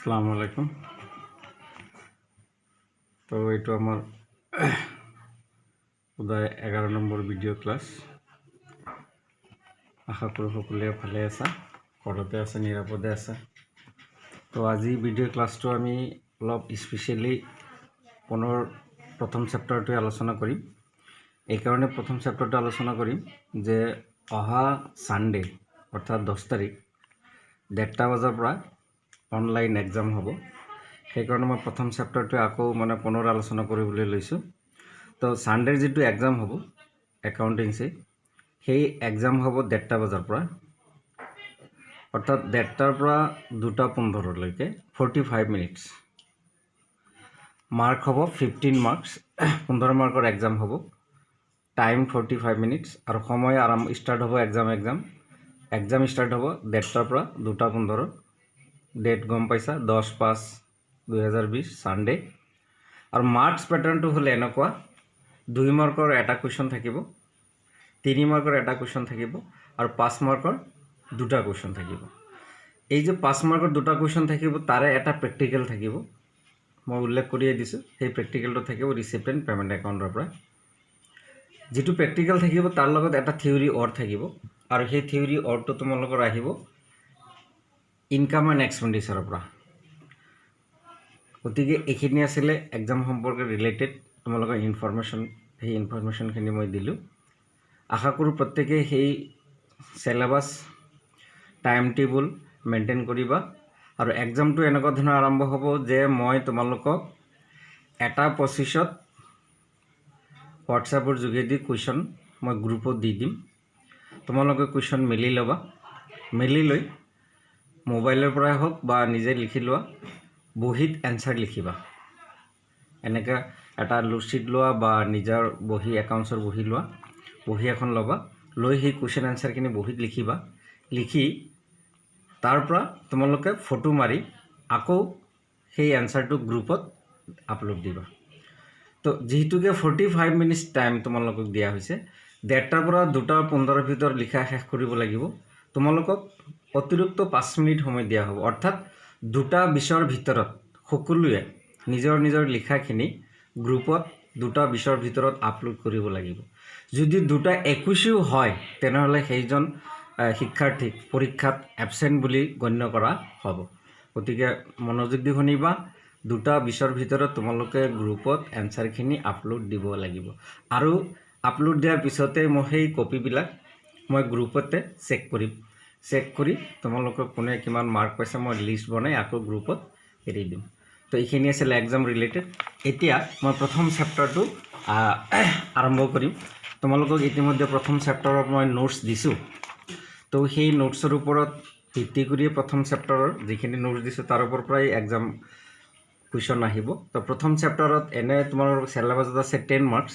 আসসালামু আলাইকুম। তো এইটো আমাৰ উদয় 11 নম্বৰ ভিডিঅ' ক্লাছ। আশা কৰোঁ সকলোৱে ভালে আছে, ঘৰতে আছে, নিৰাপদে আছে। তো আজি ভিডিঅ' ক্লাছটো আমি অলপ স্পেচিয়েলি প্ৰথম চেপ্টাৰটোৱে আলোচনা কৰিম। এইকাৰণে প্ৰথম চেপ্টাৰটো আলোচনা কৰিম যে অহা ছানডে অৰ্থাৎ 10 তাৰিখ 1:30 বজাৰ পৰা অনলাইন এক্সাম হ'ব। সেইকাৰণে মই প্ৰথম চেপ্টাৰটোৱে আকৌ পুনৰ আলোচনা কৰিবলৈ লৈছোঁ। তো ছানডেৰ যিটো এক্সাম হ'ব একাউণ্টেঞ্চি, সেই এক্সাম হ'ব 1:30 বজাৰ পৰা, অৰ্থাৎ 1:30 পৰা 2:15লৈকে 45 মিনিটছ। মাৰ্ক হ'ব 15 মাৰ্কছ, 15 মাৰ্কৰ এক্সাম হ'ব। টাইম 45 মিনিটছ আৰু সময় ষ্টাৰ্ট হ'ব এক্সাম ষ্টাৰ্ট হ'ব 1:30 পৰা 2:15। ডেট গম পাইছা, 10/5/2020 ছানডে। আৰু মাৰ্কছ পেটাৰ্ণটো হ'লে এনেকুৱা: 2 মাৰ্কৰ এটা কুৱেশ্যন থাকিব, 3 মাৰ্কৰ এটা কুৱেশ্যন থাকিব আৰু 5 মাৰ্কৰ দুটা কুৱেশ্যন থাকিব। এই যে 5 মাৰ্কৰ দুটা কুৱেশ্যন থাকিব, তাৰে এটা প্ৰেক্টিকেল থাকিব। মই উল্লেখ কৰিয়ে দিছোঁ, সেই প্ৰেক্টিকেলটো থাকিব ৰিচিপ্ট এণ্ড পে'মেণ্ট একাউণ্টৰ পৰা। যিটো প্ৰেক্টিকেল থাকিব তাৰ লগত এটা থিয়ৰী ৱৰ্ড থাকিব, আৰু সেই থিয়ৰী ৱৰ্ডটো তোমালোকৰ আহিব ইনকাম এণ্ড এক্সপেণ্ডিচাৰৰ পৰা। গতিকে এইখিনি আছিলে এক্সাম সম্পৰ্কে ৰিলেটেড তোমালোকৰ ইনফৰ্মেশ্যন। সেই ইনফৰ্মেশ্যনখিনি মই দিলোঁ। আশা কৰোঁ প্ৰত্যেকেই সেই চিলেবাছ টাইম টেবুল মেইনটেইন কৰিবা। আৰু এক্সামটো এনেকুৱা ধৰণৰ আৰম্ভ হ'ব যে মই তোমালোকক 1:25 হোৱাটছএপৰ যোগেদি কুৱেশ্যন মই গ্ৰুপত দি দিম। তোমালোকে কুৱেশ্যন মেলি ল'বা, মেলি লৈ মোবাইলৰ পৰাই হওক বা নিজে লিখি লোৱা, বহীত এনচাৰ লিখিবা। এনেকৈ এটা শ্বীট লোৱা বা নিজৰ বহী, একাউণ্টছৰ বহী লোৱা, বহী এখন ল'বা, লৈ সেই কুৱেশ্যন এনচাৰখিনি বহীত লিখিবা। লিখি তাৰ পৰা তোমালোকে ফটো মাৰি আকৌ সেই এনচাৰটো গ্ৰুপত আপলোড দিবা। তো যিহেতুকে 45 মিনিটছ টাইম তোমালোকক দিয়া হৈছে, 1:30 পৰা 2:15 ভিতৰত লিখা শেষ কৰিব লাগিব। তোমালোকক অতিৰিক্ত 5 মিনিট সময় দিয়া হ'ব, অৰ্থাৎ 2:20ৰ ভিতৰত সকলোৱে নিজৰ নিজৰ লিখাখিনি গ্ৰুপত 2:20ৰ ভিতৰত আপলোড কৰিব লাগিব। যদি 2:21 হয়, তেনেহ'লে সেইজন শিক্ষাৰ্থীক পৰীক্ষাত এবচেণ্ট বুলি গণ্য কৰা হ'ব। গতিকে মনোযোগ দি শুনিবা, 2:20ৰ ভিতৰত তোমালোকে গ্ৰুপত এনচাৰখিনি আপলোড দিব লাগিব। আৰু আপলোড দিয়াৰ পিছতে মই সেই কপিবিলাক মই গ্ৰুপতে চেক কৰি তোমালোকক কোনে কিমান মাৰ্ক পাইছে মই লিষ্ট বনাই আকৌ গ্ৰুপত এৰি দিম। তো এইখিনি আছিলে এক্সাম ৰিলেটেড। এতিয়া মই প্ৰথম চেপ্টাৰটো আৰম্ভ কৰিম। তোমালোকক ইতিমধ্যে প্ৰথম চেপ্টাৰৰ মই নোটছ দিছোঁ। তো সেই নোটছৰ ওপৰত ভিত্তি কৰিয়ে প্ৰথম চেপ্টাৰৰ যিখিনি নোটছ দিছোঁ তাৰ ওপৰৰ পৰাই এক্সাম কুৱেশ্যন আহিব। তো প্ৰথম চেপ্টাৰত এনে তোমালোকৰ চিলেবাছত আছে 10 মাৰ্কছ।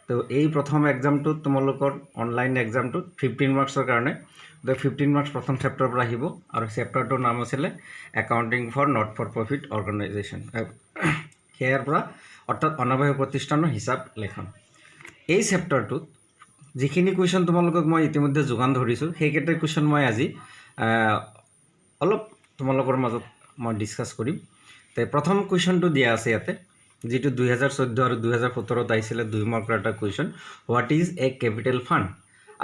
তো এই প্ৰথম এক্সামটোত তোমালোকৰ অনলাইন এক্সামটোত 15 মাৰ্কছৰ কাৰণে 15 মাৰ্কছ প্ৰথম চেপ্টাৰৰ পৰা আহিব। আৰু চেপ্টাৰটোৰ নাম আছিলে accounting for not for profit organisation, সেয়াৰ পৰা, অৰ্থাৎ অনাবাসিক প্ৰতিষ্ঠানৰ হিচাপ লেখন। এই চেপ্টাৰটোত যিখিনি কুৱেশ্যন তোমালোকক মই ইতিমধ্যে যোগান ধৰিছোঁ, সেইকেইটা কুৱেশ্যন মই আজি অলপ তোমালোকৰ মাজত মই ডিছকাছ কৰিম। তো প্ৰথম কুৱেশ্যনটো দিয়া আছে ইয়াতে, যিটো 2014 আৰু 2017 আহিছিলে 2 মাৰ্কৰ এটা question, what is a capital fund.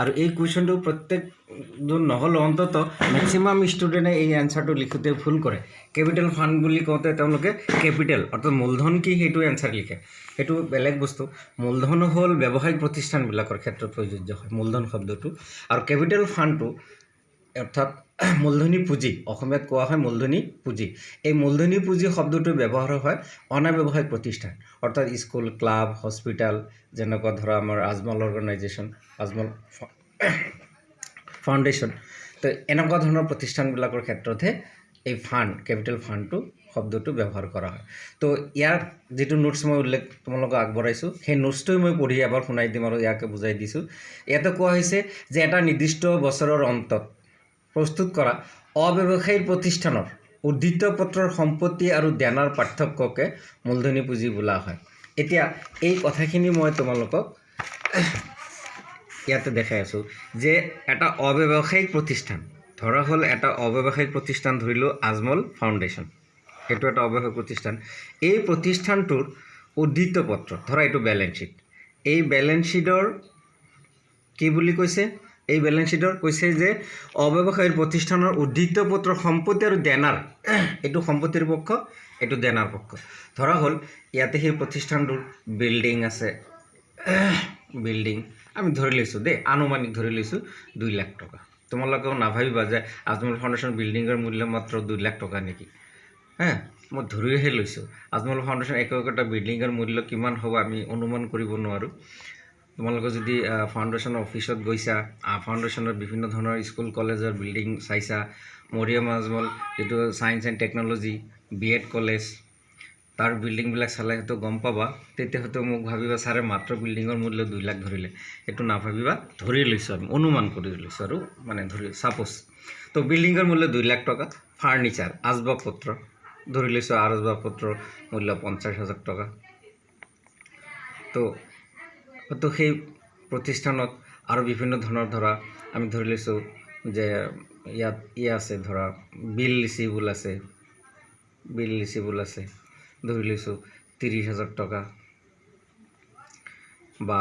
আৰু এই কুৱেশ্যনটো প্ৰত্যেকজন নহ'লেও অন্তত মেক্সিমাম ষ্টুডেণ্টে এই এনচাৰটো লিখোঁতে ভুল কৰে। কেপিটেল ফাণ্ড বুলি কওঁতে তেওঁলোকে কেপিটেল অৰ্থাৎ মূলধন কি সেইটো এনচাৰ লিখে। সেইটো বেলেগ বস্তু। মূলধন হ'ল ব্যৱসায়িক প্ৰতিষ্ঠানবিলাকৰ ক্ষেত্ৰত প্ৰযোজ্য হয় মূলধন শব্দটো। আৰু কেপিটেল ফাণ্ডটো অৰ্থাৎ মূলধনী পুঁজি, অসমীয়াত কোৱা হয় মূলধনী পুঁজি। এই মূলধনী পুঁজি শব্দটো ব্যৱহাৰ হয় অনাব্যৱসায়িক প্ৰতিষ্ঠান, অৰ্থাৎ স্কুল, ক্লাব, হস্পিটেল, যেনেকুৱা ধৰা আমাৰ আজমল অৰ্গেনাইজেশ্যন, আজমল ফাউণ্ডেশ্যন। তো এনেকুৱা ধৰণৰ প্ৰতিষ্ঠানবিলাকৰ ক্ষেত্ৰতহে এই ফাণ্ড, কেপিটেল ফাণ্ডটো শব্দটো ব্যৱহাৰ কৰা হয়। তো ইয়াৰ যিটো নোটছ মই উল্লেখ তোমালোকক আগবঢ়াইছোঁ, সেই নোটছটোৱে মই পঢ়ি এবাৰ শুনাই দিম আৰু ইয়াকে বুজাই দিছোঁ। ইয়াতে কোৱা হৈছে যে এটা নিৰ্দিষ্ট বছৰৰ অন্তত প্ৰস্তুত কৰা অব্যৱসায়িক প্ৰতিষ্ঠানৰ উদ্ধৃত পত্ৰৰ সম্পত্তি আৰু দেনাৰ পাৰ্থক্যকে মূলধনী পুঁজি বোলা হয়। এতিয়া এই কথাখিনি মই তোমালোকক ইয়াতে দেখাই আছোঁ যে এটা অব্যৱসায়িক প্ৰতিষ্ঠান, ধৰা হ'ল এটা অব্যৱসায়িক প্ৰতিষ্ঠান ধৰিলোঁ আজমল ফাউণ্ডেশ্যন। এইটো এটা অব্যৱসায়িক প্ৰতিষ্ঠান এই প্ৰতিষ্ঠানটোৰ উদ্ধৃত পত্ৰ ধৰা এইটো বেলেঞ্চ শ্বীট এই বেলেঞ্চ শ্বীটৰ কি বুলি কৈছে এই বেলেঞ্চ শ্বীটৰ কৈছে যে অব্যৱসায়িক প্ৰতিষ্ঠানৰ উদ্ধৃত পত্ৰ সম্পত্তি আৰু দেনাৰ এইটো সম্পত্তিৰ পক্ষ এইটো দেনাৰ পক্ষ ধৰা হ'ল ইয়াতে সেই প্ৰতিষ্ঠানটোৰ বিল্ডিং আছে বিল্ডিং আমি ধৰি লৈছোঁ দেই আনুমানিক ধৰি লৈছোঁ 2 লাখ টকা তোমালোকেও নাভাবিবা যে আজমল ফাউণ্ডেশ্যন বিল্ডিঙৰ মূল্য মাত্ৰ 2 লাখ টকা নেকি মই ধৰিহে লৈছোঁ আজমল ফাউণ্ডেশ্যন একোটা বিল্ডিঙৰ মূল্য কিমান হ'ব আমি অনুমান কৰিব নোৱাৰোঁ তোমালোকে যদি ফাউণ্ডেশ্যনৰ অফিচত গৈছা ফাউণ্ডেশ্যনৰ বিভিন্ন ধৰণৰ স্কুল কলেজৰ বিল্ডিং চাইছা মৰিয়ম আজমল যিটো science and technology BEd college তাৰ বিল্ডিংবিলাক চালে হয়তো গম পাবা তেতিয়া হয়তো মোক ভাবিবা ছাৰে মাত্ৰ বিল্ডিঙৰ মূল্য 2 লাখ ধৰিলে এইটো নাভাবিবা ধৰি লৈছোঁ আমি অনুমান কৰি লৈছোঁ আৰু মানে ধৰি ছাপ'জ তো বিল্ডিঙৰ মূল্য 2 লাখ টকা ফাৰ্নিচাৰ আচবাব পত্ৰ ধৰি লৈছোঁ আচবাব পত্ৰৰ মূল্য 50,000 টকা তো সেই প্ৰতিষ্ঠানত আৰু বিভিন্ন ধৰণৰ ধৰা আমি ধৰি লৈছোঁ যে ইয়াত আছে ধৰা বিল ৰিচিভেবল আছে ধৰি লৈছোঁ 30,000 টকা বা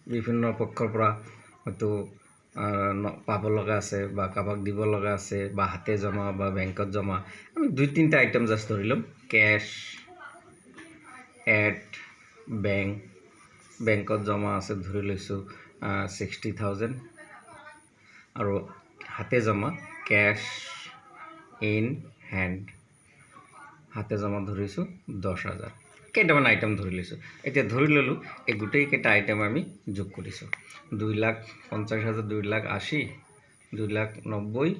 বিভিন্ন পক্ষৰ পৰা হয়তো পাব লগা আছে বা কাবাক দিব লগা আছে বা হাতে জমা বা বেংকত জমা আমি 2-3টা আইটেম জাষ্ট ধৰি ল'ম কেছ এট বেংকত জমা আছে ধৰি লৈছোঁ 60,000 আৰু হাতে জমা কেছ ইন হেণ্ড হাতে জমা ধৰিছোঁ 10,000 কেইটামান আইটেম ধৰি লৈছোঁ এতিয়া ধৰি ল'লোঁ এই গোটেইকেইটা আইটেম আমি যোগ কৰিছোঁ 2,50,000 2,80,000 2,90,000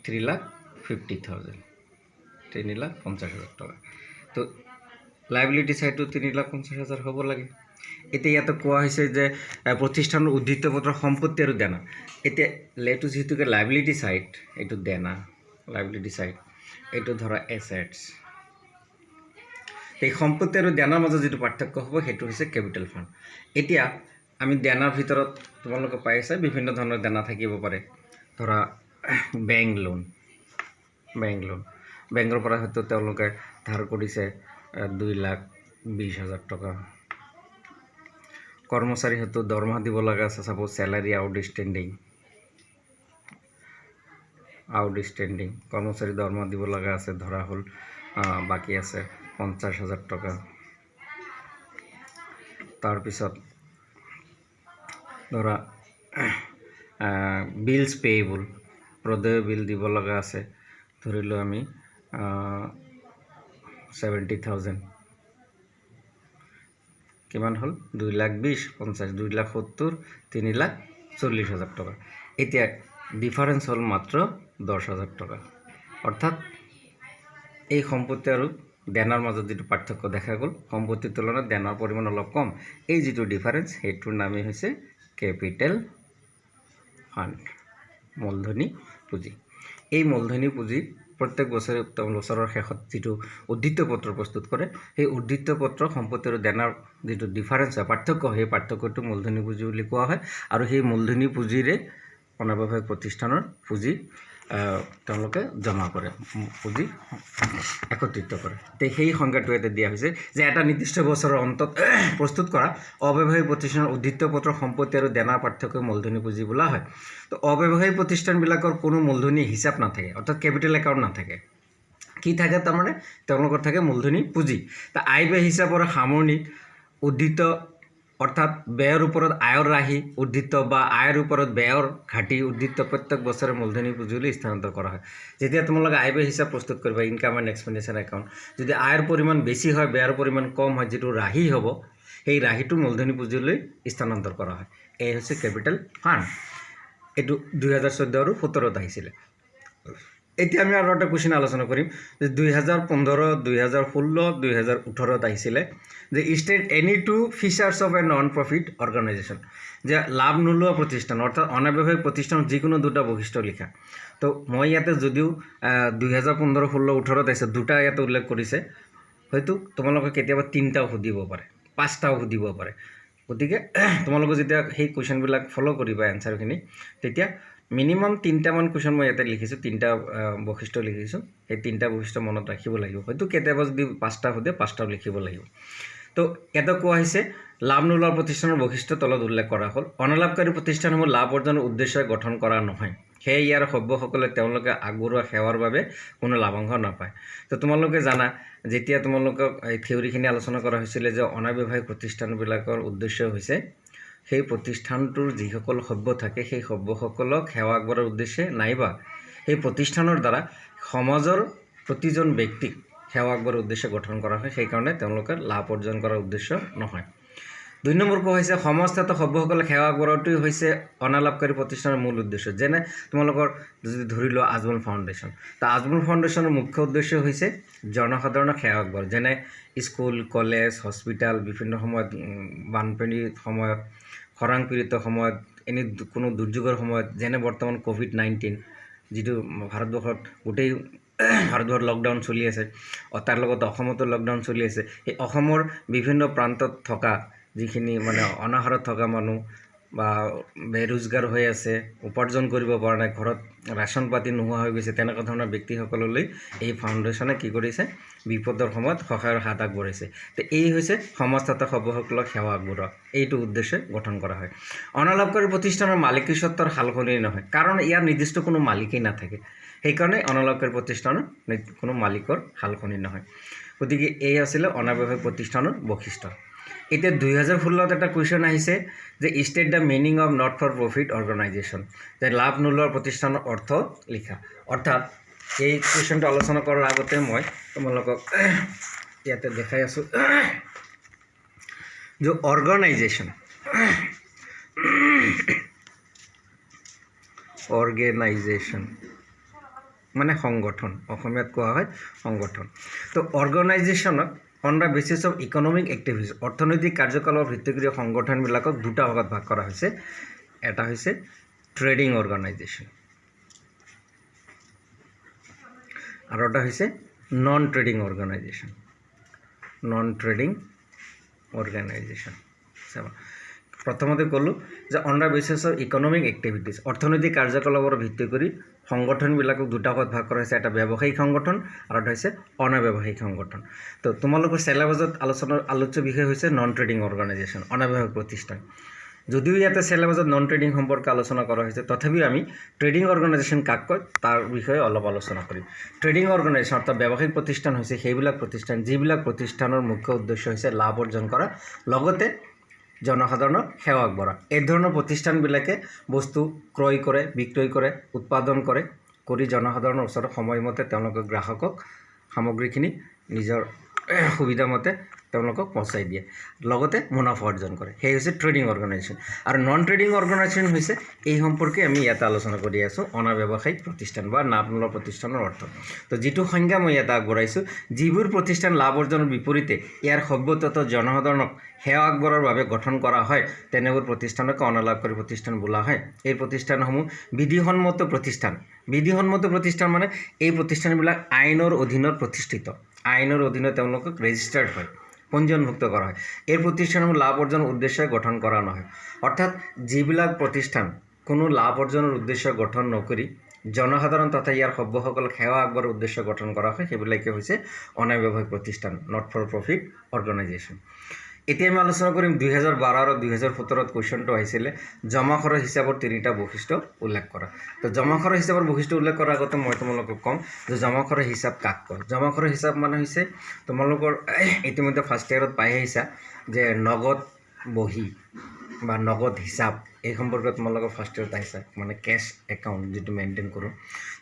3,50,000 3,50,000 টকা তো লাইবিলিটি সাইডটো 3,50,000 হ'ব লাগে এতিয়া ইয়াতে কোৱা হৈছে যে প্ৰতিষ্ঠানৰ উদ্ধৃত পত্ৰ সম্পত্তি আৰু দেনা এতিয়া লেটো যিহেতুকে লাইবিলিটি সাইড এইটো দেনা লাইবিলিটি সাইড এইটো ধৰা এছেটছ এই সম্পত্তি আৰু দেনাৰ মাজত যিটো পাৰ্থক্য হ'ব সেইটো হৈছে কেপিটেল ফাণ্ড এতিয়া আমি দেনাৰ ভিতৰত তোমালোকে পাই আছা বিভিন্ন ধৰণৰ দেনা থাকিব পাৰে ধৰা বেংক লোন বেংকৰ পৰা হয়তো তেওঁলোকে ধাৰ কৰিছে 2,20,000 টকা কৰ্মচাৰী হয়তো দৰমহা দিব লগা আছে সাপোজ স্যালাৰি আউটষ্টেণ্ডিং কৰ্মচাৰী দৰমহা দিব লগা আছে ধৰা হ'ল বাকী আছে 50,000 টকা তাৰপিছত ধৰা বিলছ পেয়েবল প্ৰদেয় বিল দিব লগা আছে ধৰিলোঁ আমি 70,000 কিমান হ'ল 2,20,000 50 2,70,000 3,40,000 টকা এতিয়া ডিফাৰেন্স হ'ল মাত্ৰ 10,000 টকা অৰ্থাৎ এই সম্পত্তি আৰু দেনাৰ মাজত যিটো পাৰ্থক্য দেখা গ'ল সম্পত্তিৰ তুলনাত দেনাৰ পৰিমাণ অলপ কম এই যিটো ডিফাৰেন্স সেইটোৰ নামেই হৈছে কেপিটেল ফাণ্ড মূলধনী পুঁজি এই মূলধনী পুঁজি প্ৰত্যেক বছৰৰ শেষত যিটো উদ্ধৃত পত্ৰ প্ৰস্তুত কৰে সেই উদ্ধৃত পত্ৰ সম্পত্তি আৰু দেনাৰ যিটো ডিফাৰেন্স হয় পাৰ্থক্য সেই পাৰ্থক্যটো মূলধনী পুঁজি বুলি কোৱা হয় আৰু সেই মূলধনী পুঁজিৰে অনাব্যৱসায়িক প্ৰতিষ্ঠানৰ পুঁজি তেওঁলোকে জমা কৰে পুঁজি একত্ৰিত কৰে তো সেই সংজ্ঞাটো ইয়াতে দিয়া হৈছে যে এটা নিৰ্দিষ্ট বছৰৰ অন্তত প্ৰস্তুত কৰা অব্যৱসায়িক প্ৰতিষ্ঠানৰ উদ্ধৃত পত্ৰ সম্পত্তি আৰু দেনাৰ পাৰ্থক্য মূলধনী পুঁজি বোলা হয় তো অব্যৱসায়িক প্ৰতিষ্ঠানবিলাকৰ কোনো মূলধনী হিচাপ নাথাকে অৰ্থাৎ কেপিটেল একাউণ্ট নাথাকে কি থাকে তাৰমানে তেওঁলোকৰ থাকে মূলধনী পুঁজি তা আয় ব্যয় হিচাপৰ সামৰণিত উদ্ধৃত অৰ্থাৎ ব্যয়ৰ ওপৰত আয়ৰ ৰাহি উদ্ধৃত বা আয়ৰ ওপৰত ব্যয়ৰ ঘাটি উদ্ধৃত প্ৰত্যেক বছৰে মূলধনী পুঁজিলৈ স্থানান্তৰ কৰা হয় যেতিয়া তোমালোকে আয় ব্যয় হিচাপ প্ৰস্তুত কৰিবা ইনকাম এণ্ড এক্সপেণ্ডিচাৰ একাউণ্ট যদি আয়ৰ পৰিমাণ বেছি হয় ব্যয়ৰ পৰিমাণ কম হয় যিটো ৰাহি হ'ব সেই ৰাহিটো মূলধনী পুঁজিলৈ স্থানান্তৰ কৰা হয় এই হৈছে কেপিটেল ফাণ্ড এইটো 2014 আৰু 17ত আহিছিলে এতিয়া আমি আৰু এটা কোৱেশ্চন আলোচনা কৰিম যে 2015 2016 2018ত আহিছিলে যে state any two features of a non profit organisation যে লাভ নোলোৱা প্ৰতিষ্ঠান অৰ্থাৎ অনাব্যৱসায়িক প্ৰতিষ্ঠান যিকোনো দুটা বৈশিষ্ট্য লিখা তো মই ইয়াতে যদিও 2015 16 18ত আহিছে দুটা ইয়াতে উল্লেখ কৰিছে হয়তো তোমালোকে কেতিয়াবা 3টাও সুধিব পাৰে 5টাও সুধিব পাৰে গতিকে তোমালোকে যেতিয়া সেই কুৱেশ্যনবিলাক ফ'ল' কৰিবা এনচাৰখিনি তেতিয়া মিনিমাম 3টামান কুৱেশ্যন মই ইয়াতে লিখিছোঁ, 3টা বৈশিষ্ট্য লিখিছোঁ। সেই 3টা বৈশিষ্ট্য মনত ৰাখিব লাগিব। হয়তো কেতিয়াবা যদি 5টা সোধে 5টাও লিখিব লাগিব। তো ইয়াতে কোৱা হৈছে লাভ নোলোৱা প্ৰতিষ্ঠানৰ বৈশিষ্ট্য তলত উল্লেখ কৰা হ'ল। অনালাভকাৰী প্ৰতিষ্ঠানসমূহ লাভ অৰ্জনৰ উদ্দেশ্যে গঠন কৰা নহয়, সেয়ে ইয়াৰ সভ্যসকলে তেওঁলোকে আগবঢ়োৱা সেৱাৰ বাবে কোনো লাভাংশ নাপায়। তো তোমালোকে জানা যেতিয়া তোমালোকক এই থিয়ৰিখিনি আলোচনা কৰা হৈছিলে যে অনাব্যৱসায়িক প্ৰতিষ্ঠানবিলাকৰ উদ্দেশ্য হৈছে সেই প্ৰতিষ্ঠানটোৰ যিসকল সভ্য থাকে সেই সভ্যসকলক সেৱা আগবঢ়োৱাৰ উদ্দেশ্যে নাইবা সেই প্ৰতিষ্ঠানৰ দ্বাৰা সমাজৰ প্ৰতিজন ব্যক্তিক সেৱা আগবঢ়োৱাৰ উদ্দেশ্যে গঠন কৰা হয়, সেইকাৰণে তেওঁলোকে লাভ অৰ্জন কৰাৰ উদ্দেশ্য নহয়। 2 নম্বৰ কোৱা হৈছে সমাজত সভ্যসকলে সেৱা আগবঢ়োৱাটোৱেই হৈছে অনালাভকাৰী প্ৰতিষ্ঠানৰ মূল উদ্দেশ্য। যেনে তোমালোকৰ যদি ধৰি লোৱা আজমল ফাউণ্ডেশ্যন, তো আজমল ফাউণ্ডেশ্যনৰ মুখ্য উদ্দেশ্য হৈছে জনসাধাৰণক সেৱা আগবঢ়োৱা। যেনে স্কুল, কলেজ, হস্পিটেল বিভিন্ন সময়ত বানপানীৰ সময়ত, খৰাং পীড়িত সময়ত, এনে কোনো দুৰ্যোগৰ সময়ত, যেনে বৰ্তমান COVID-19 যিটো ভাৰতবৰ্ষত গোটেই ভাৰতবৰ্ষত লকডাউন চলি আছে, তাৰ লগত অসমতো লকডাউন চলি আছে। সেই অসমৰ বিভিন্ন প্ৰান্তত থকা যিখিনি মানে অনাহাৰত থকা মানুহ বা বেৰোজগাৰ হৈ আছে, উপাৰ্জন কৰিব পৰা নাই, ঘৰত ৰেচন পাতি নোহোৱা হৈ গৈছে, তেনেকুৱা ধৰণৰ ব্যক্তিসকললৈ এই ফাউণ্ডেশ্যনে কি কৰিছে বিপদৰ সময়ত সহায়ৰ হাত আগবঢ়াইছে। তো এই হৈছে সমাজ তথা সভ্যসকলক সেৱা আগবঢ়োৱা, এইটো উদ্দেশ্যে গঠন কৰা হয়। অনালাভকাৰী প্ৰতিষ্ঠানৰ মালিকী স্বত্বৰ সালসলনি নহয়, কাৰণ ইয়াৰ নিৰ্দিষ্ট কোনো মালিকেই নাথাকে, সেইকাৰণে অনালাভকাৰী প্ৰতিষ্ঠানৰ কোনো মালিকৰ সালসলনি নহয়। গতিকে এই আছিলে অনাব্যৱসায়িক প্ৰতিষ্ঠানৰ বৈশিষ্ট্য। এতিয়া 2016ত এটা কুৱেশ্যন আহিছে যে state the meaning of not for profit organisation, যে লাভ নোলোৱা প্ৰতিষ্ঠানৰ অৰ্থ লিখা। অৰ্থাৎ এই কুৱেশ্যনটো আলোচনা কৰাৰ আগতে মই তোমালোকক ইয়াতে দেখাই আছোঁ যে অৰ্গেনাইজেশ্যন মানে সংগঠন, অসমীয়াত কোৱা হয় সংগঠন। তো অৰ্গেনাইজেশ্যনক on the basis of economic activities, অৰ্থনৈতিক কাৰ্যকলাপৰ ভিত্তি কৰি সংগঠনবিলাকক 2টা ভাগত ভাগ কৰা হৈছে। এটা হৈছে ট্ৰেডিং অৰ্গেনাইজেশ্যন আৰু এটা হৈছে নন ট্ৰেডিং অৰ্গেনাইজেশ্যন। চাবা প্ৰথমতে ক'লোঁ যে on the basis of economic activities, অৰ্থনৈতিক কাৰ্যকলাপৰ ভিত্তি কৰি সংগঠনবিলাকক 2টা ভাগত ভাগ কৰা হৈছে। এটা ব্যৱসায়িক সংগঠন আৰু এটা হৈছে অনাব্যৱসায়িক সংগঠন। তো তোমালোকৰ চিলেবাছত আলোচ্য বিষয় হৈছে নন ট্ৰেডিং অৰ্গেনাইজেশ্যন, অনাব্যৱসায়িক প্ৰতিষ্ঠান। যদিও ইয়াতে চিলেবাছত নন ট্ৰেডিং সম্পৰ্কে আলোচনা কৰা হৈছে, তথাপিও আমি ট্ৰেডিং অৰ্গেনাইজেশ্যন কাক কয় তাৰ বিষয়ে অলপ আলোচনা কৰিম। ট্ৰেডিং অৰ্গেনাইজেশ্যন অৰ্থাৎ ব্যৱসায়িক প্ৰতিষ্ঠান হৈছে সেইবিলাক প্ৰতিষ্ঠান যিবিলাক প্ৰতিষ্ঠানৰ মুখ্য উদ্দেশ্য হৈছে লাভ অৰ্জন কৰা, লগতে জনসাধাৰণক সেৱা আগবঢ়া। এই ধৰণৰ প্ৰতিষ্ঠানবিলাকে বস্তু ক্ৰয় কৰে, বিক্ৰয় কৰে, উৎপাদন কৰি জনসাধাৰণৰ ওচৰত সময়মতে তেওঁলোকৰ গ্ৰাহকক সামগ্ৰীখিনি নিজৰ সুবিধামতে তেওঁলোকক পਹੁঁচাই দিয়ে, লগতে মুনাফা অৰ্জন কৰে। সেই হৈছে ট্ৰেডিং অৰ্গেনাইজেশ্যন। আৰু নন ট্ৰেডিং অৰ্গেনাইজেশ্যন হৈছে এই সম্পৰ্কে আমি ইয়াতে আলোচনা কৰি আছোঁ অনাব্যৱসায়িক প্ৰতিষ্ঠান বা লাভ নোলোৱা প্ৰতিষ্ঠানৰ অৰ্থ। তো যিটো সংজ্ঞা মই ইয়াতে আগবঢ়াইছোঁ, যিবোৰ প্ৰতিষ্ঠান লাভ অৰ্জনৰ বিপৰীতে ইয়াৰ সভ্যতত জনসাধাৰণক সেৱা আগবঢ়োৱাৰ বাবে গঠন কৰা হয়, তেনেবোৰ প্ৰতিষ্ঠানকে অনালাভকাৰী প্ৰতিষ্ঠান বোলা হয়। এই প্ৰতিষ্ঠানসমূহ বিধিসন্মত প্ৰতিষ্ঠান মানে এই প্ৰতিষ্ঠানবিলাক আইনৰ অধীনত প্ৰতিষ্ঠিত, আইনৰ অধীনত তেওঁলোকক ৰেজিষ্টাৰ্ড হয়, পঞ্জীয়নভুক্ত কৰা হয়। এই প্ৰতিষ্ঠানসমূহ লাভ অৰ্জনৰ উদ্দেশ্যে গঠন কৰা নহয়। অৰ্থাৎ যিবিলাক প্ৰতিষ্ঠান কোনো লাভ অৰ্জনৰ উদ্দেশ্যে গঠন নকৰি জনসাধাৰণ তথা ইয়াৰ সভ্যসকলক সেৱা আগবঢ়োৱাৰ উদ্দেশ্যে গঠন কৰা হয়, সেইবিলাকে হৈছে অনাব্যৱসায়িক প্ৰতিষ্ঠান, নট ফৰ প্ৰফিট অৰ্গেনাইজেশ্যন। এতিয়া আমি আলোচনা কৰিম 2012 আৰু 2017ত কুৱেশ্যনটো আহিছিলে জমা খৰচ হিচাপৰ 3টা বৈশিষ্ট্য উল্লেখ কৰা। তো জমা খৰচ হিচাপৰ বৈশিষ্ট্য উল্লেখ কৰাৰ আগতে মই তোমালোকক ক'ম যে জমা খৰচ হিচাপ কাক কয়। জমা খৰচ হিচাপ মানে হৈছে তোমালোকৰ ইতিমধ্যে ফাৰ্ষ্ট ইয়াৰত পাই আহিছা যে নগদ বহী বা নগদ হিচাপ, এই সম্পৰ্কে তোমালোকৰ ফাৰ্ষ্ট ইয়াৰত আহিছা, মানে কেছ একাউণ্ট যিটো মেইনটেইন কৰোঁ।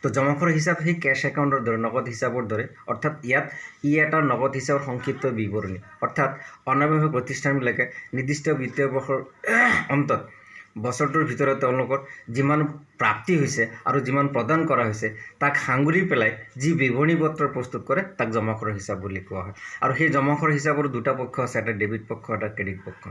তো জমা খৰচ হিচাপ সেই কেছ একাউণ্টৰ দৰে, নগদ হিচাপৰ দৰে। অৰ্থাৎ ই এটা নগদ হিচাপৰ সংক্ষিপ্ত বিৱৰণী। অৰ্থাৎ অনাব্যৱসায়িক প্ৰতিষ্ঠানবিলাকে নিৰ্দিষ্ট বিত্তীয় বৰ্ষৰ অন্তত বছৰটোৰ ভিতৰত তেওঁলোকৰ যিমান প্ৰাপ্তি হৈছে আৰু যিমান প্ৰদান কৰা হৈছে তাক সাঙুৰি পেলাই যি বিৱৰণী পত্ৰ প্ৰস্তুত কৰে তাক জমা খৰচ হিচাপ বুলি কোৱা হয়। আৰু সেই জমা খৰচ হিচাপৰ 2টা পক্ষ আছে, এটা ডেবিট পক্ষ, এটা ক্ৰেডিট পক্ষ।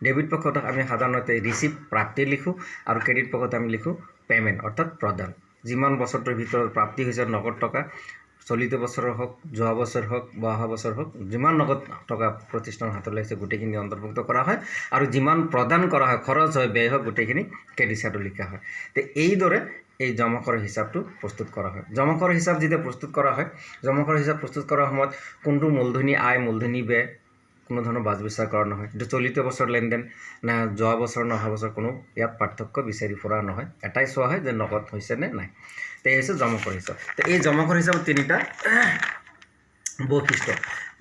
ডেবিট পক্ষত আমি সাধাৰণতে ৰিচিপ্ট প্ৰাপ্তি লিখোঁ আৰু ক্ৰেডিট পক্ষত আমি লিখোঁ পে'মেণ্ট অৰ্থাৎ প্ৰদান। যিমান বছৰটোৰ ভিতৰত প্ৰাপ্তি হৈছে নগদ টকা, চলিত বছৰৰ হওক যোৱা বছৰ হওক বা অহা বছৰ হওক যিমান নগদ টকা প্ৰতিষ্ঠানৰ হাতলৈ আহিছে গোটেইখিনি অন্তৰ্ভুক্ত কৰা হয় আৰু যিমান প্ৰদান কৰা হয় খৰচ হয় ব্যয় হয় গোটেইখিনি ক্ৰেডিট চাৰ্টত লিখা হয় তো এইদৰে এই জমা কৰা হিচাপটো প্ৰস্তুত কৰা হয় জমা কৰা হিচাপ যেতিয়া প্ৰস্তুত কৰা হয় জমা কৰা হিচাপ প্ৰস্তুত কৰাৰ সময়ত কোনটো মূলধনী আয় মূলধনী ব্যয় কোনো ধৰণৰ বাজ বিচাৰ কৰা নহয় এইটো চলিত বছৰ লেনদেন না যোৱা বছৰ না অহা বছৰ কোনো ইয়াত পাৰ্থক্য বিচাৰি ফুৰা নহয় এটাই চোৱা হয় যে নগদ হৈছে নে নাই তো এই হৈছে জমা কৰা হিচাপ তো এই জমা কৰা হিচাপত তিনিটা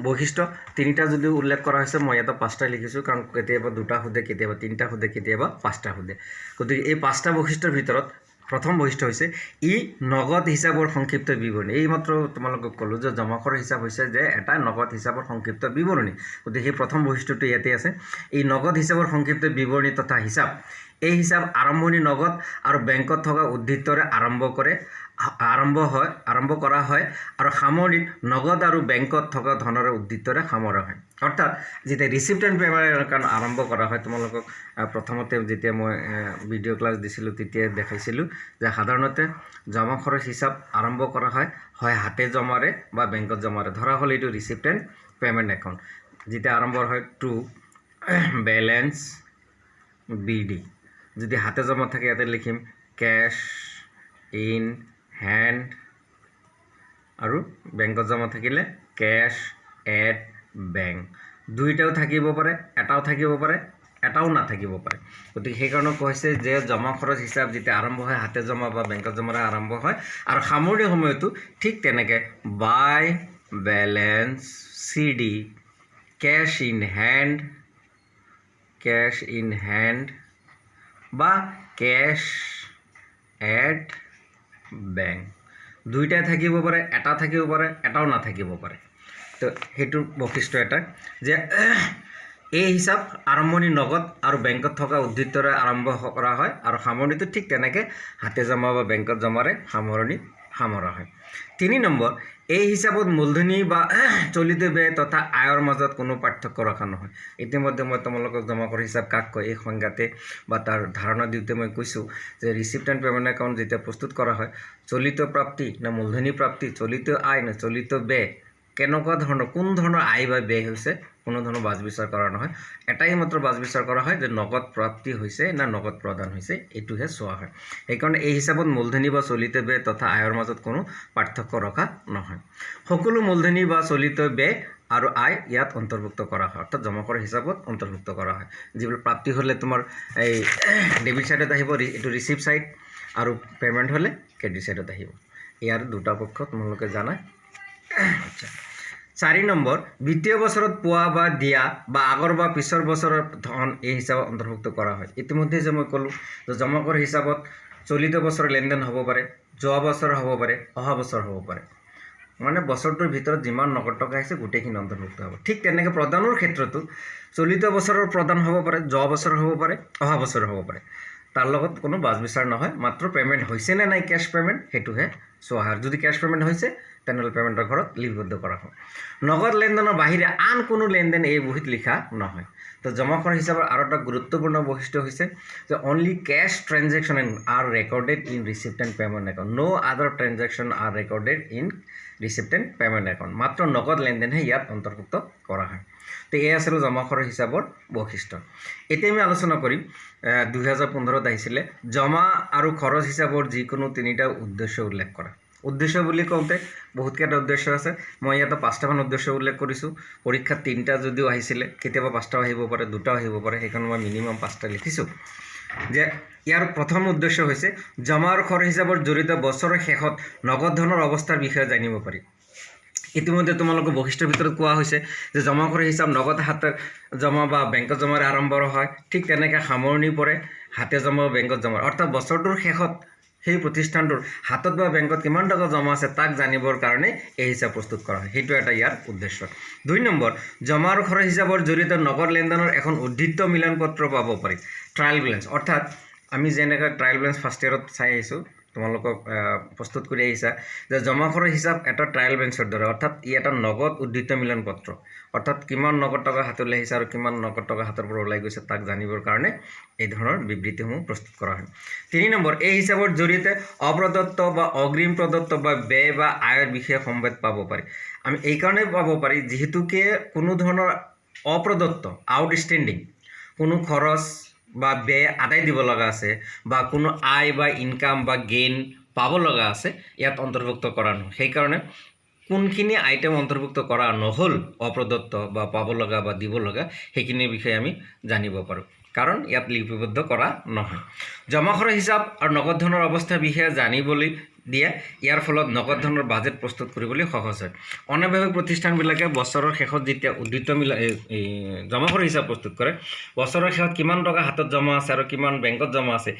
বৈশিষ্ট্য তিনিটা যদিও উল্লেখ কৰা হৈছে মই ইয়াতে 5টা লিখিছোঁ কাৰণ কেতিয়াবা 2টা সোধে কেতিয়াবা 3টা সোধে কেতিয়াবা 5টা সোধে গতিকে এই 5টা বৈশিষ্ট্যৰ ভিতৰত প্ৰথম বৈশিষ্ট্য হৈছে ই নগদ হিচাপৰ সংক্ষিপ্ত বিৱৰণী এইমাত্ৰ তোমালোকক ক'লোঁ যে জমা কৰা হিচাপ হৈছে যে এটা নগদ হিচাপৰ সংক্ষিপ্ত বিৱৰণী গতিকে সেই প্ৰথম বৈশিষ্ট্যটো ইয়াতে আছে এই নগদ হিচাপৰ সংক্ষিপ্ত বিৱৰণী তথা হিচাপ এই হিচাপ আৰম্ভণি নগদ আৰু বেংকত থকা উদ্ধৃতৰে আৰম্ভ কৰা হয় আৰু সামৰণিত নগদ আৰু বেংকত থকা ধনৰ উদ্ধৃতৰে সামৰা হয় অৰ্থাৎ যেতিয়া ৰিচিপ্ট এণ্ড পেমেণ্ট একাউণ্ট আৰম্ভ কৰা হয় তোমালোকক প্ৰথমতে যেতিয়া মই ভিডিঅ' ক্লাছ দিছিলোঁ তেতিয়া দেখাইছিলোঁ যে সাধাৰণতে জমা খৰচ হিচাপ আৰম্ভ কৰা হয় হাতে জমাৰে বা বেংকত জমাৰে ধৰা হ'ল এইটো ৰিচিপ্ট এণ্ড পেমেণ্ট একাউণ্ট যেতিয়া আৰম্ভ হয় টু বেলেঞ্চ বিডি যদি হাতে জমা থাকে ইয়াতে লিখিম কেশ ইন হ্যান্ড আৰু বেংকত জমা থাকিলে কেশ এট বেংক দুইটাও থাকিব পাৰে এটাও থাকিব পাৰে এটাও নাথাকিব পাৰে গতিকে সেইকাৰণে কৈছে যে জমা খৰচ হিচাপ যেতিয়া আৰম্ভ হয় হাতে জমা বা বেংকত জমাৰে আৰম্ভ হয় আৰু সামৰণি সময়তো ঠিক তেনেকৈ by balance CD cash in hand বা কেশ এট বেংক দুইটাই থাকিব পাৰে এটা থাকিব পাৰে এটাও নাথাকিব পাৰে তো সেইটো বৈশিষ্ট্য এটা যে এই হিচাপ আৰম্ভণি নগদ আৰু বেংকত থকা উদ্ধৃতৰে আৰম্ভ কৰা হয় আৰু সামৰণিটো ঠিক তেনেকৈ হাতে জমা বা বেংকত জমাৰে সামৰা হয় 3 নম্বৰ এই হিচাপত মূলধনী বা চলিত ব্যয় তথা আয়ৰ মাজত কোনো পাৰ্থক্য ৰখা নহয় ইতিমধ্যে মই তোমালোকক জমা কৰা হিচাপ কাক কয় এই সংজ্ঞাতে বা তাৰ ধাৰণা দিওঁতে মই কৈছোঁ যে ৰিচিপ্ট এণ্ড পেমেণ্ট একাউণ্ট যেতিয়া প্ৰস্তুত কৰা হয় চলিত প্ৰাপ্তি না মূলধনী প্ৰাপ্তি চলিত আয় না চলিত ব্যয় কেনেকুৱা ধৰণৰ কোন ধৰণৰ আয় বা ব্যয় হৈছে কোনো ধৰণৰ বাজ বিচাৰ কৰা নহয় এটাই মাত্ৰ বাজ বিচাৰ কৰা হয় যে নগদ প্ৰাপ্তি হৈছে না নগদ প্ৰদান হৈছে এইটোহে চোৱা হয় সেইকাৰণে এই হিচাপত মূলধনী বা চলিত ব্যয় তথা আয়ৰ মাজত কোনো পাৰ্থক্য ৰখা নহয় সকলো মূলধনী বা চলিত ব্যয় আৰু আয় ইয়াত অন্তৰ্ভুক্ত কৰা হয় অৰ্থাৎ জমা কৰা হিচাপত অন্তৰ্ভুক্ত কৰা হয় যিবোৰ প্ৰাপ্তি হ'লে তোমাৰ এই ডেবিট সাইডত আহিব এইটো ৰিচিপ্ট সাইড আৰু পেমেণ্ট হ'লে ক্ৰেডিট সাইডত আহিব ইয়াৰ দুটা পক্ষ তোমালোকে জানা আচ্ছা 4 নম্বৰ বিত্তীয় বছৰত পোৱা বা দিয়া বা আগৰ বা পিছৰ বছৰৰ ধন এই হিচাপত অন্তৰ্ভুক্ত কৰা হয় ইতিমধ্যে যে মই ক'লোঁ যে জমা কৰা হিচাপত চলিত বছৰৰ লেনদেন হ'ব পাৰে যোৱা বছৰ হ'ব পাৰে অহা বছৰ হ'ব পাৰে মানে বছৰটোৰ ভিতৰত যিমান নগদ টকা আহিছে গোটেইখিনি অন্তৰ্ভুক্ত হ'ব ঠিক তেনেকৈ প্ৰদানৰ ক্ষেত্ৰতো চলিত বছৰৰ প্ৰদান হ'ব পাৰে যোৱা বছৰ হ'ব পাৰে অহা বছৰ হ'ব পাৰে তাৰ লগত কোনো বাজ বিচাৰ নহয় মাত্ৰ পেমেণ্ট হৈছে নে নাই কেছ পেমেণ্ট সেইটোহে চোৱা হয় যদি কেছ পেমেণ্ট হৈছে তেনেহ'লে পেমেণ্টৰ ঘৰত লিপিবদ্ধ কৰা হয় নগদ লেনদেনৰ বাহিৰে আন কোনো লেনদেন এই বহীত লিখা নহয় তো জমা কৰা হিচাপৰ আৰু এটা গুৰুত্বপূৰ্ণ বৈশিষ্ট্য হৈছে যে only cash transaction are recorded in receipt and payment account no' other transaction are recorded in receipt and payment account মাত্ৰ নগদ লেনদেনহে ইয়াত অন্তৰ্ভুক্ত কৰা হয় তো এই আছিল জমা কৰা হিচাপৰ বৈশিষ্ট্য এতিয়া আমি আলোচনা কৰিম 2015 আহিছিলে জমা আৰু খৰচ হিচাপৰ যিকোনো তিনিটা উদ্দেশ্য উল্লেখ কৰা উদ্দেশ্য বুলি কওঁতে বহুতকেইটা উদ্দেশ্য আছে মই ইয়াতে 5টামান উদ্দেশ্য উল্লেখ কৰিছোঁ পৰীক্ষাত 3টা যদিও আহিছিলে কেতিয়াবা 5টাও আহিব পাৰে 2টাও আহিব পাৰে সেইকাৰণে মই মিনিমাম 5টা লিখিছোঁ যে ইয়াৰ প্ৰথম উদ্দেশ্য হৈছে জমা আৰু খৰচ হিচাপৰ জড়িত বছৰৰ শেষত নগদ ধনৰ অৱস্থাৰ বিষয়ে জানিব পাৰি ইতিমধ্যে তোমালোকৰ বৈশিষ্ট্যৰ ভিতৰত কোৱা হৈছে যে জমা কৰা হিচাপ নগদ হাতে জমা বা বেংকত জমাৰে আৰম্ভ হয় ঠিক তেনেকৈ সামৰণি পৰে হাতে জমা বা বেংকত জমা অৰ্থাৎ বছৰটোৰ শেষত সেই প্ৰতিষ্ঠানটোৰ হাতত বা বেংকত কিমান টকা জমা আছে তাক জানিবৰ কাৰণে এই হিচাপ প্ৰস্তুত কৰা হয় সেইটো এটা ইয়াৰ উদ্দেশ্য 2 নম্বৰ জমা আৰু খৰচ হিচাপৰ জড়িত নগদ লেনদেনৰ এখন উদ্ধৃত মিলন পত্ৰ পাব পাৰি ট্ৰায়েল বেলেঞ্চ অৰ্থাৎ আমি যেনেকৈ ট্ৰায়েল বেলেঞ্চ ফাৰ্ষ্ট ইয়াৰত চাই আহিছোঁ তোমালোকক প্ৰস্তুত কৰি আহিছা যে জমাখৰৰ হিচাপ এটা ট্ৰায়েল বেঞ্চৰ দৰে, অৰ্থাৎ ই এটা নগদ উদ্ধৃত মিলন পত্ৰ, অৰ্থাৎ কিমান নগদ টকা হাতলৈ আহিছে আৰু কিমান নগদ টকা হাতৰ পৰা ওলাই গৈছে তাক জানিবৰ কাৰণে এই ধৰণৰ বিবৃতিসমূহ প্ৰস্তুত কৰা হয়। 3 নম্বৰ, এই হিচাপৰ জৰিয়তে অপ্ৰদত্ত বা অগ্ৰিম প্ৰদত্ত বা ব্যয় বা আয়ৰ বিষয়ে সম্ভেদ পাব পাৰি। আমি এইকাৰণে পাব পাৰি যিহেতুকে কোনো ধৰণৰ অপ্ৰদত্ত আউটষ্টেণ্ডিং কোনো খৰচ বা ব্যয় আদায় দিব লগা আছে বা কোনো আয় বা ইনকাম বা গেইন পাব লগা আছে ইয়াত অন্তৰ্ভুক্ত কৰা নহয়। সেইকাৰণে কোনখিনি আইটেম অন্তৰ্ভুক্ত কৰা নহ'ল অপ্ৰদত্ত বা পাব লগা বা দিব লগা সেইখিনিৰ বিষয়ে আমি জানিব পাৰোঁ, কাৰণ ইয়াত লিপিবদ্ধ কৰা নহয়। জমাখৰৰ হিচাপ আৰু নগদ ধনৰ অৱস্থাৰ বিষয়ে জানিবলৈ দিয়ে, ইয়াৰ ফলত নগদ ধনৰ বাজেট প্ৰস্তুত কৰিবলৈ সহজ হয়। অনাবাসিক প্ৰতিষ্ঠানবিলাকে বছৰৰ শেষত যেতিয়া উদ্ধৃত জমাখৰৰ হিচাপ প্ৰস্তুত কৰে, বছৰৰ শেষত কিমান টকা হাতত জমা আছে আৰু কিমান বেংকত জমা আছে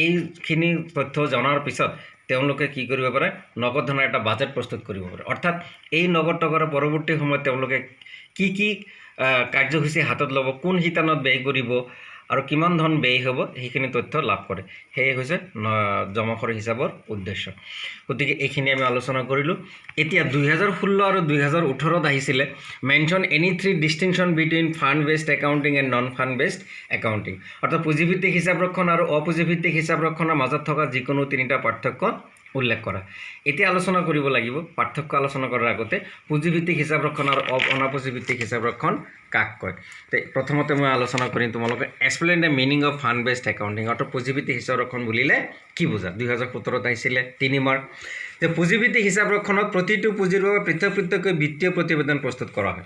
এইখিনি তথ্য জনাৰ পিছত তেওঁলোকে কি কৰিব পাৰে, নগদ ধনৰ এটা বাজেট প্ৰস্তুত কৰিব পাৰে। অৰ্থাৎ এই নগদ টকাৰ পৰৱৰ্তী সময়ত তেওঁলোকে কি কাৰ্যসূচী হাতত ল'ব, কোন শিতানত ব্যয় কৰিব আৰু কিমান ধন ব্যয় হ'ব সেইখিনি তথ্য লাভ কৰে। সেয়ে হৈছে জমাখৰৰ হিচাপৰ উদ্দেশ্য। গতিকে এইখিনি আমি আলোচনা কৰিলোঁ। এতিয়া 2016 আৰু 2018 আহিছিলে mention any 3 distinction between fund based accounting and non fund based accounting, অৰ্থাৎ পুঁজিভিত্তিক হিচাপ ৰক্ষণ আৰু অপুঁজিভিত্তিক হিচাপ ৰক্ষণৰ মাজত থকা যিকোনো 3টা পাৰ্থক্য উল্লেখ কৰা। এতিয়া আলোচনা কৰিব লাগিব পাৰ্থক্য আলোচনা কৰাৰ আগতে পুঁজিভিত্তিক হিচাপ ৰক্ষণ আৰু অনাপুঁজিভিত্তিক হিচাপ ৰক্ষণ কাক কয়। প্ৰথমতে মই আলোচনা কৰিম তোমালোকে explain the meaning of fund based accounting, অৰ্থাৎ পুঁজিভিত্তিক হিচাপ ৰক্ষণ বুলিলে কি বুজা। 2017 আহিছিলে 3 মাৰ্ক। যে পুঁজিভিত্তিক হিচাপ ৰক্ষণত প্ৰতিটো পুঁজিৰ বাবে পৃথক পৃথককৈ বিত্তীয় প্ৰতিবেদন প্ৰস্তুত কৰা হয়।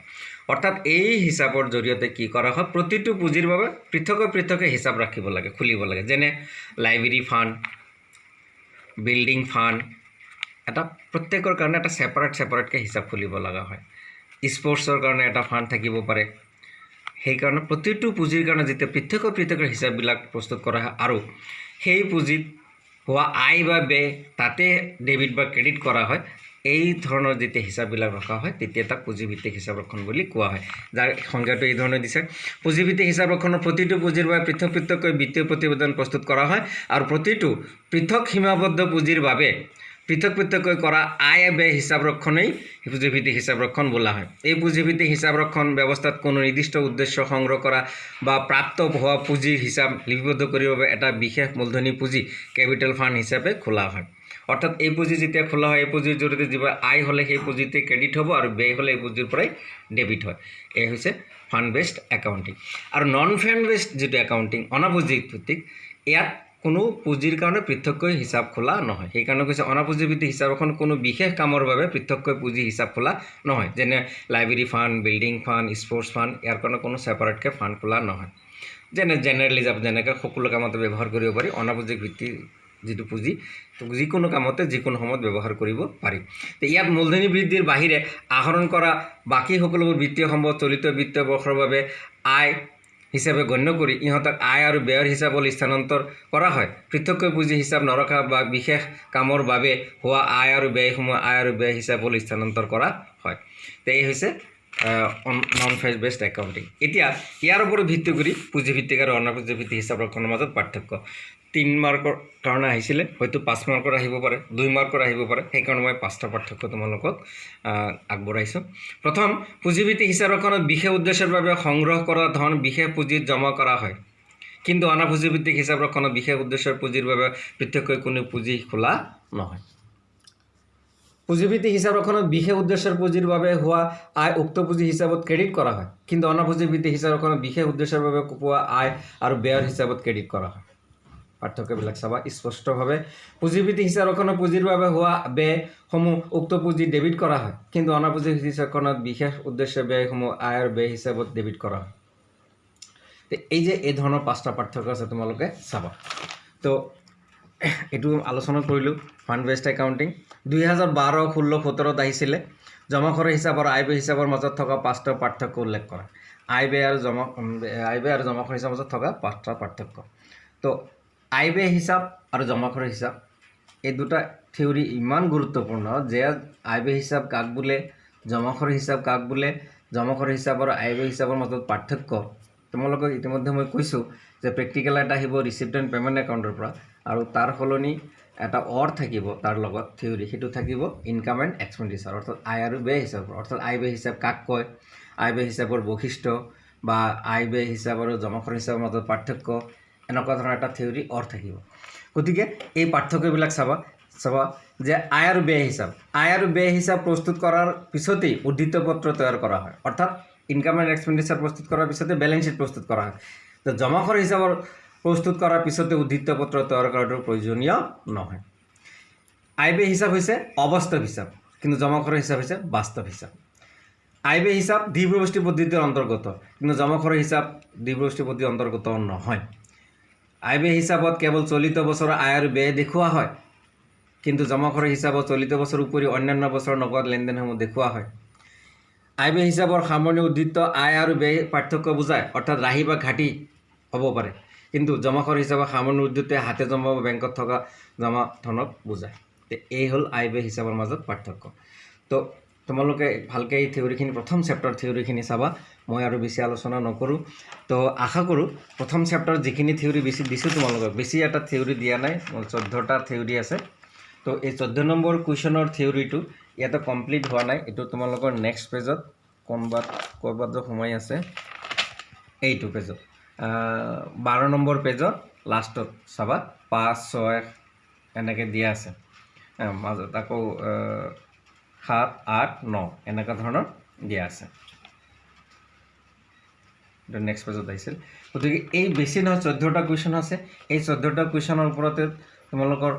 অৰ্থাৎ এই হিচাপৰ জৰিয়তে কি কৰা হয়, প্ৰতিটো পুঁজিৰ বাবে পৃথকৈ পৃথকৈ হিচাপ ৰাখিব লাগে, খুলিব লাগে। যেনে লাইব্ৰেৰী ফাণ্ড, বিল্ডিং ফাণ্ড, এটা প্ৰত্যেকৰ কাৰণে এটা ছেপাৰেটকৈ হিচাপ খুলিব লগা হয়। স্পৰ্টছৰ কাৰণে এটা ফাণ্ড থাকিব পাৰে। সেইকাৰণে প্ৰতিটো পুঁজিৰ কাৰণে যেতিয়া পৃথকৈ পৃথকৰ হিচাপবিলাক প্ৰস্তুত কৰা হয় আৰু সেই পুঁজিত হোৱা আয় বা ব্যয় তাতে ডেবিট বা ক্ৰেডিট কৰা হয়, এই ধৰণৰ যেতিয়া হিচাপবিলাক ৰখা হয় তেতিয়া তাক পুঁজিভিত্তিক হিচাপ ৰক্ষণ বুলি কোৱা হয়। যাৰ সংজ্ঞাটো এই ধৰণে দিছে, পুঁজিভিত্তিক হিচাপ ৰক্ষণৰ প্ৰতিটো পুঁজিৰ বাবে পৃথক পৃথককৈ বিত্তীয় প্ৰতিবেদন প্ৰস্তুত কৰা হয় আৰু প্ৰতিটো পৃথক সীমাবদ্ধ পুঁজিৰ বাবে পৃথক পৃথককৈ কৰা আয় ব্যয় হিচাপ ৰক্ষণেই পুঁজিভিত্তিক হিচাপ ৰক্ষণ বোলা হয়। এই পুঁজিভিত্তিক হিচাপ ৰক্ষণ ব্যৱস্থাত কোনো নিৰ্দিষ্ট উদ্দেশ্য সংগ্ৰহ কৰা বা প্ৰাপ্ত হোৱা পুঁজিৰ হিচাপ লিপিবদ্ধ কৰিবৰ বাবে এটা বিশেষ মূলধনী পুঁজি কেপিটেল ফাণ্ড হিচাপে খোলা হয়। অৰ্থাৎ এই পুঁজি যেতিয়া খোলা হয়, এই পুঁজিৰ জৰিয়তে যিবোৰ আয় হ'লে সেই পুঁজিতে ক্ৰেডিট হ'ব আৰু ব্যয় হ'লে এই পুঁজিৰ পৰাই ডেবিট হয়। এই হৈছে ফাণ্ড বেছড একাউণ্টিং। আৰু নন ফাণ্ড বেছড যিটো একাউণ্টিং অনাপুঁজিভিত্তিক, ইয়াত কোনো পুঁজিৰ কাৰণে পৃথককৈ হিচাপ খোলা নহয়। সেইকাৰণে কৈছে অনাপুঁজিভিত্তিক হিচাপ এখন কোনো বিশেষ কামৰ বাবে পৃথককৈ পুঁজি হিচাপ খোলা নহয়। যেনে library fund, building fund, sports fund, ইয়াৰ কাৰণে কোনো ছেপাৰেটকৈ ফাণ্ড খোলা নহয়। যেনে জেনেৰেলি যেনেকৈ সকলো কামতে ব্যৱহাৰ কৰিব পাৰি, অনাপুঁজিভিত্তিক যিটো পুঁজি যিকোনো কামতে যিকোনো সময়ত ব্যৱহাৰ কৰিব পাৰি। তো ইয়াত মূলধনী বৃদ্ধিৰ বাহিৰে আহৰণ কৰা বাকী সকলোবোৰ বিত্তীয় সম্পদ চলিত বিত্তীয় বৰ্ষৰ বাবে আয় হিচাপে গণ্য কৰি ইহঁতক আয় আৰু ব্যয়ৰ হিচাপলৈ স্থানান্তৰ কৰা হয়। পৃথককৈ পুঁজি হিচাপ নৰখা বা বিশেষ কামৰ বাবে হোৱা আয় আৰু ব্যয়সমূহ আয় আৰু ব্যয় হিচাপলৈ স্থানান্তৰ কৰা হয়। তো এই হৈছে নন ফাণ্ড বেছড একাউণ্টিং। এতিয়া ইয়াৰ ওপৰত ভিত্তি কৰি পুঁজিভিত্তিক আৰু অনাপুঁজিভিত্তিক হিচাপ ৰক্ষণৰ মাজত পাৰ্থক্য। 3 মাৰ্কৰ কাৰণে আহিছিলে, হয়তো 5 মাৰ্কৰ আহিব পাৰে, 2 মাৰ্কৰ আহিব পাৰে। সেইকাৰণে মই 5টা পাৰ্থক্য তোমালোকক আগবঢ়াইছোঁ। প্ৰথম, পুঁজিভিত্তিক হিচাপ ৰক্ষণত বিশেষ উদ্দেশ্যৰ বাবে সংগ্ৰহ কৰা ধন বিশেষ পুঁজিত জমা কৰা হয়, কিন্তু অনাপুঁজিভিত্তিক হিচাপ ৰক্ষণত বিশেষ উদ্দেশ্যৰ পুঁজিৰ বাবে পৃথককৈ কোনো পুঁজি খোলা নহয়। পুঁজিভিত্তিক হিচাপ ৰক্ষণত বিশেষ উদ্দেশ্যৰ পুঁজিৰ বাবে হোৱা আয় উক্ত পুঁজি হিচাপত ক্ৰেডিট কৰা হয়, কিন্তু অনাপুঁজিভিত্তিক হিচাপ ৰক্ষণত বিশেষ উদ্দেশ্যৰ বাবে পোৱা আয় আৰু ব্যয়ৰ হিচাপত ক্ৰেডিট কৰা হয়। পাৰ্থক্যবিলাক চাবা স্পষ্টভাৱে। পুঁজিভিত্তিক হিচাপ ৰক্ষণৰ পুঁজিৰ বাবে হোৱা ব্যয়সমূহ উক্ত পুঁজি ডেবিট কৰা হয়, কিন্তু অনাপুঁজিভিত্তিক হিচাপখনত বিশেষ উদ্দেশ্যৰ ব্যয়সমূহ আয় আৰু ব্যয় হিচাপত ডেবিট কৰা হয়। তো এই যে এই ধৰণৰ 5টা পাৰ্থক্য আছে তোমালোকে চাবা। তো এইটো আলোচনা কৰিলোঁ ফাণ্ড বেছড একাউণ্টিং। 2012, 16, 17 আহিছিলে জমাখৰৰ হিচাপ আৰু আয় ব্যয় হিচাপৰ মাজত থকা 5টা পাৰ্থক্য উল্লেখ কৰা। আয় ব্যয় আৰু জমাখৰৰ হিচাপৰ মাজত থকা 5টা পাৰ্থক্য। তো আয় ব্যয় হিচাপ আৰু জমাখৰৰ হিচাপ এই দুটা থিয়ৰী ইমান গুৰুত্বপূৰ্ণ যে আয় ব্যয় হিচাপ কাক বোলে, জমাখৰৰ হিচাপ কাক বোলে, জমাখৰৰ হিচাপ আৰু আয় ব্যয় হিচাপৰ মাজত পাৰ্থক্য তোমালোকক ইতিমধ্যে মই কৈছোঁ যে প্ৰেক্টিকেল এটা আহিব ৰিচিপ্ট এণ্ড পে'মেণ্ট একাউণ্টৰ পৰা, আৰু তাৰ সলনি এটা অৰ থাকিব তাৰ লগত থিয়ৰী সেইটো থাকিব ইনকাম এণ্ড এক্সপেণ্ডিচাৰ অৰ্থাৎ আয় আৰু ব্যয় হিচাপ অৰ্থাৎ আয় ব্যয় হিচাপ কাক কয় আয় ব্যয় হিচাপৰ বৈশিষ্ট্য বা আয় ব্যয় হিচাপ আৰু জমাখৰ হিচাপৰ মাজত পাৰ্থক্য এনেকুৱা ধৰণৰ এটা থিয়ৰী অৰ থাকিব গতিকে এই পাৰ্থক্যবিলাক চাবা যে আয় আৰু ব্যয় হিচাপ প্ৰস্তুত কৰাৰ পিছতেই উদ্ধৃত পত্ৰ তৈয়াৰ কৰা হয় অৰ্থাৎ ইনকাম এণ্ড এক্সপেণ্ডিচাৰ প্ৰস্তুত কৰাৰ পিছতে বেলেঞ্চ শ্বীট প্ৰস্তুত কৰা হয় তো জমাখৰ হিচাপৰ প্ৰস্তুত কৰাৰ পিছতে উদ্ধৃত পত্ৰ তৈয়াৰ কৰাটো প্ৰয়োজনীয় নহয় আয় ব্যয় হিচাপ হৈছে অবাস্তৱ হিচাপ কিন্তু জমাখৰ হিচাপ হৈছে বাস্তৱ হিচাপ আয় ব্যয় হিচাপ দ্বিব্যষ্টি পদ্ধতিৰ অন্তৰ্গত কিন্তু জমাখৰ হিচাপ দ্বিব্যষ্টি পদ্ধতিৰ অন্তৰ্গত নহয় আয় ব্যয় হিচাপত কেৱল চলিত বছৰৰ আয় আৰু ব্যয় দেখুওৱা হয় কিন্তু জমাখৰ হিচাপত চলিত বছৰ উপৰি অন্যান্য বছৰৰ নগদ লেনদেনসমূহ দেখুওৱা হয় আয় ব্যয় হিচাপৰ সামান্য উদ্ধৃত আয় আৰু ব্যয় পাৰ্থক্য বুজায় অৰ্থাৎ ৰাহি বা ঘাটি হ'ব পাৰে কিন্তু জমাখৰ হিচাপত সামান্য উদ্ধৃতে হাতে জমা বা বেংকত থকা জমা ধনক বুজায় এই হ'ল আয় ব্যয় হিচাপৰ মাজত পাৰ্থক্য তো তোমালোকে ভালকৈ এই থিয়ৰিখিনি প্ৰথম চেপ্টাৰ থিয়ৰিখিনি চাবা মই আৰু বেছি আলোচনা নকৰোঁ তো আশা কৰোঁ প্ৰথম চেপ্টাৰত যিখিনি থিয়ৰি বেছি দিছোঁ তোমালোকক বেছি এটা থিয়ৰি দিয়া নাই 14টা থিয়ৰি আছে তো এই 14 নম্বৰ কুৱেশ্যনৰ থিয়ৰিটো ইয়াতে কমপ্লিট হোৱা নাই এইটো তোমালোকৰ নেক্সট পেজত ক'ৰবাত সোমাই আছে এইটো পেজত 12 নম্বৰ পেজত লাষ্টত চাবা 5 6 এনেকৈ দিয়া আছে মাজত আকৌ 7 8 9 এনেকুৱা ধৰণৰ দিয়া আছে এইটো নেক্সট পেজত আহিছিল গতিকে এই বেছি নহয় 14টা কুৱেশ্যন আছে এই 14টা কুৱেশ্যনৰ ওপৰতে তোমালোকৰ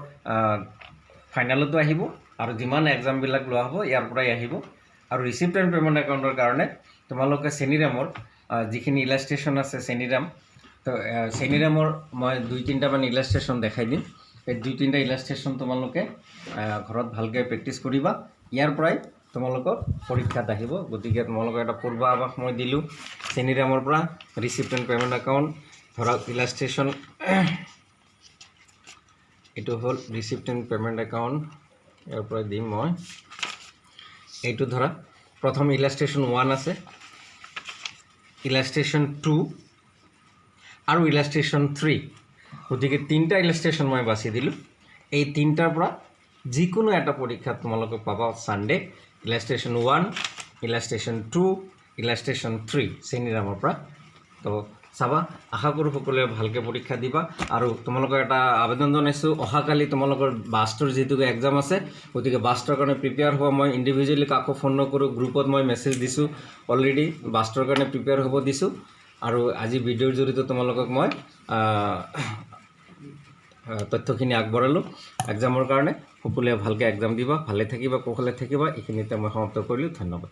ফাইনেলতো আহিব আৰু যিমান এক্সামবিলাক লোৱা হ'ব ইয়াৰ পৰাই আহিব আৰু ৰিচিপ্ট এণ্ড পে'মেণ্ট একাউণ্টৰ কাৰণে তোমালোকে চেনিৰামৰ যিখিনি ইলাষ্ট্ৰেশ্যন আছে চেনিৰাম তো চেনিৰামৰ মই 2-3টামান ইলাষ্ট্ৰেশ্যন দেখাই দিম এই 2-3টা ইলাষ্ট্ৰেশ্যন তোমালোকে ঘৰত ভালকৈ প্ৰেক্টিছ কৰিবা ইয়াৰ পৰাই তোমালোকৰ পৰীক্ষাত আহিব গতিকে তোমালোকৰ এটা পূৰ্ব আভাস মই দিলোঁ চেনিৰামৰ পৰা ৰিচিপ্ট এণ্ড পে'মেণ্ট একাউণ্ট ধৰক ইলাষ্ট্ৰেশ্যন এইটো হ'ল ৰিচিপ্ট এণ্ড পে'মেণ্ট একাউণ্ট ইয়াৰ পৰা দিম মই এইটো ধৰা প্ৰথম ইলাষ্ট্ৰেশ্যন 1 আছে ইলাষ্ট্ৰেশ্যন 2 আৰু ইলাষ্ট্ৰেশ্যন 3 গতিকে 3টা ইলাষ্ট্ৰেশ্যন মই বাছি দিলোঁ এই 3টাৰ পৰা যিকোনো এটা পৰীক্ষাত তোমালোকে পাবা ছানডে ইলাষ্ট্ৰেশ্যন 1 ইলাষ্ট্ৰেশ্যন 2 ইলাষ্ট্ৰেশ্যন 3 চেনিৰামৰ পৰা তো চাবা আশা কৰোঁ সকলোৱে ভালকৈ পৰীক্ষা দিবা আৰু তোমালোকৰ এটা আবেদন জনাইছোঁ অহাকালি তোমালোকৰ বাছটোৰ যিটো এক্সাম আছে গতিকে বাছটোৰ কাৰণে প্ৰিপেয়াৰ হ'ব মই ইণ্ডিভিজুৱেলি কাকো ফোন নকৰোঁ গ্ৰুপত মই মেছেজ দিছোঁ অলৰেডি বাছটোৰ কাৰণে প্ৰিপেয়াৰ হ'ব দিছোঁ আৰু আজি ভিডিঅ'ৰ জৰিয়তে তোমালোকক মই তথ্যখিনি আগবঢ়ালোঁ এক্সামৰ কাৰণে সকলোৱে ভালকৈ এক্সাম দিবা ভালে থাকিবা কুশলে থাকিবা এইখিনিতে মই সমাপ্ত কৰিলোঁ ধন্যবাদ